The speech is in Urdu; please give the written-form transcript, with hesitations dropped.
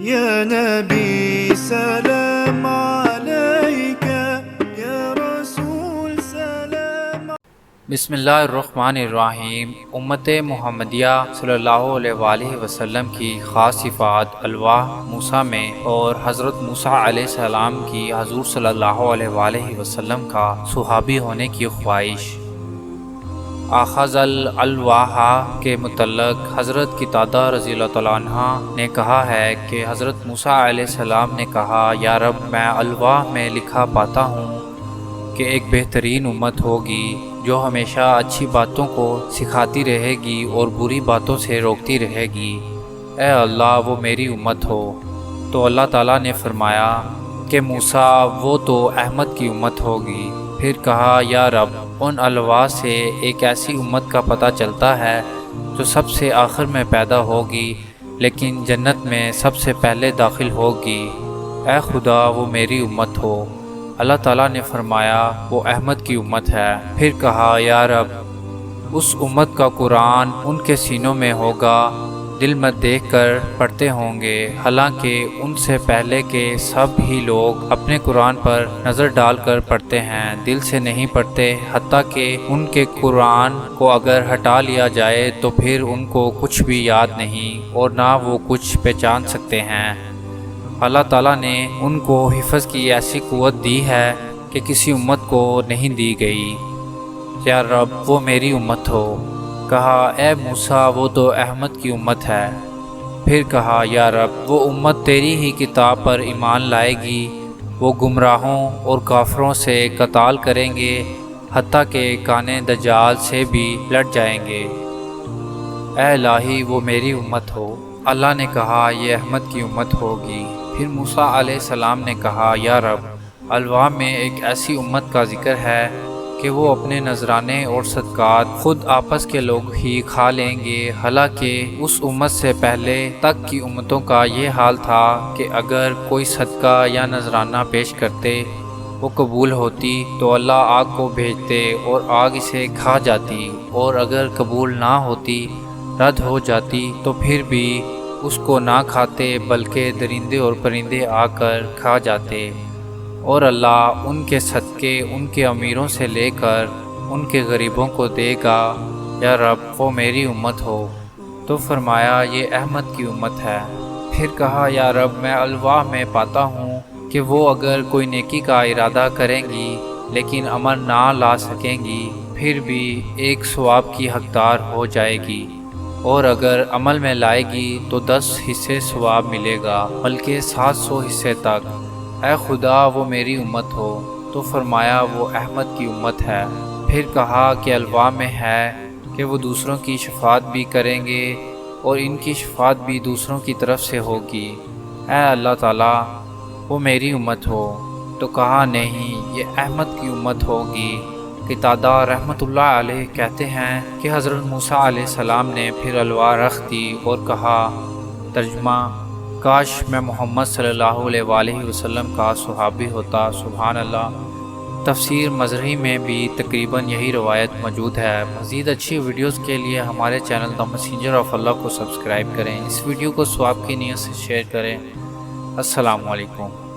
یا نبی سلام علیک، یا رسول سلام۔ بسم اللہ الرحمن الرحیم۔ امت محمدیہ صلی اللہ علیہ وآلہ وسلم کی خاص صفات الواح موسیٰ میں اور حضرت موسیٰ علیہ السلام کی حضور صلی اللہ علیہ وآلہ وسلم کا صحابی ہونے کی خواہش۔ اخذ الالواح کے متعلق حضرت قتادہ رضی اللہ تعالیٰ عنہ نے کہا ہے کہ حضرت موسیٰ علیہ السلام نے کہا، یا رب، میں الواح میں لکھا پاتا ہوں کہ ایک بہترین امت ہوگی جو ہمیشہ اچھی باتوں کو سکھاتی رہے گی اور بری باتوں سے روکتی رہے گی۔ اے اللہ، وہ میری امت ہو۔ تو اللہ تعالیٰ نے فرمایا کہ موسیٰ، وہ تو احمد کی امت ہوگی۔ پھر کہا، یا رب، ان الواح سے ایک ایسی امت کا پتہ چلتا ہے جو سب سے آخر میں پیدا ہوگی لیکن جنت میں سب سے پہلے داخل ہوگی۔ اے خدا، وہ میری امت ہو۔ اللہ تعالیٰ نے فرمایا، وہ احمد کی امت ہے۔ پھر کہا، یا رب، اس امت کا قرآن ان کے سینوں میں ہوگا، دل میں دیکھ کر پڑھتے ہوں گے، حالانکہ ان سے پہلے کے سب ہی لوگ اپنے قرآن پر نظر ڈال کر پڑھتے ہیں، دل سے نہیں پڑھتے، حتیٰ کہ ان کے قرآن کو اگر ہٹا لیا جائے تو پھر ان کو کچھ بھی یاد نہیں اور نہ وہ کچھ پہچان سکتے ہیں۔ اللہ تعالیٰ نے ان کو حفظ کی ایسی قوت دی ہے کہ کسی امت کو نہیں دی گئی۔ یا رب، وہ میری امت ہو۔ کہا، اے موسیٰ، وہ تو احمد کی امت ہے۔ پھر کہا، یا رب، وہ امت تیری ہی کتاب پر ایمان لائے گی، وہ گمراہوں اور کافروں سے قتال کریں گے، حتیٰ کہ کانے دجال سے بھی لڑ جائیں گے۔ اے الہی، وہ میری امت ہو۔ اللہ نے کہا، یہ احمد کی امت ہوگی۔ پھر موسیٰ علیہ السلام نے کہا، یا رب، الواح میں ایک ایسی امت کا ذکر ہے کہ وہ اپنے نذرانے اور صدقات خود آپس کے لوگ ہی کھا لیں گے، حالانکہ اس امت سے پہلے تک کی امتوں کا یہ حال تھا کہ اگر کوئی صدقہ یا نذرانہ پیش کرتے، وہ قبول ہوتی تو اللہ آگ کو بھیجتے اور آگ اسے کھا جاتی، اور اگر قبول نہ ہوتی، رد ہو جاتی، تو پھر بھی اس کو نہ کھاتے بلکہ درندے اور پرندے آ کر کھا جاتے، اور اللہ ان کے صدقے ان کے امیروں سے لے کر ان کے غریبوں کو دے گا۔ یا رب، وہ میری امت ہو۔ تو فرمایا، یہ احمد کی امت ہے۔ پھر کہا، یا رب، میں الواح میں پاتا ہوں کہ وہ اگر کوئی نیکی کا ارادہ کریں گی لیکن عمل نہ لا سکیں گی، پھر بھی ایک ثواب کی حقدار ہو جائے گی، اور اگر عمل میں لائے گی تو 10 حصے ثواب ملے گا، بلکہ 700 حصے تک۔ اے خدا، وہ میری امت ہو۔ تو فرمایا، وہ احمد کی امت ہے۔ پھر کہا کہ الواح میں ہے کہ وہ دوسروں کی شفاعت بھی کریں گے اور ان کی شفاعت بھی دوسروں کی طرف سے ہوگی۔ اے اللہ تعالیٰ، وہ میری امت ہو۔ تو کہا، نہیں، یہ احمد کی امت ہوگی۔ قتادہ رحمۃ اللہ علیہ کہتے ہیں کہ حضرت موسیٰ علیہ السلام نے پھر الواح رکھ دی اور کہا، ترجمہ، کاش میں محمد صلی اللہ علیہ وآلہ وسلم کا صحابی ہوتا۔ سبحان اللہ۔ تفسیر مظہری میں بھی تقریباً یہی روایت موجود ہے۔ مزید اچھی ویڈیوز کے لیے ہمارے چینل دا میسنجر آف اللہ کو سبسکرائب کریں، اس ویڈیو کو ثواب کی نیت سے شیئر کریں۔ السلام علیکم۔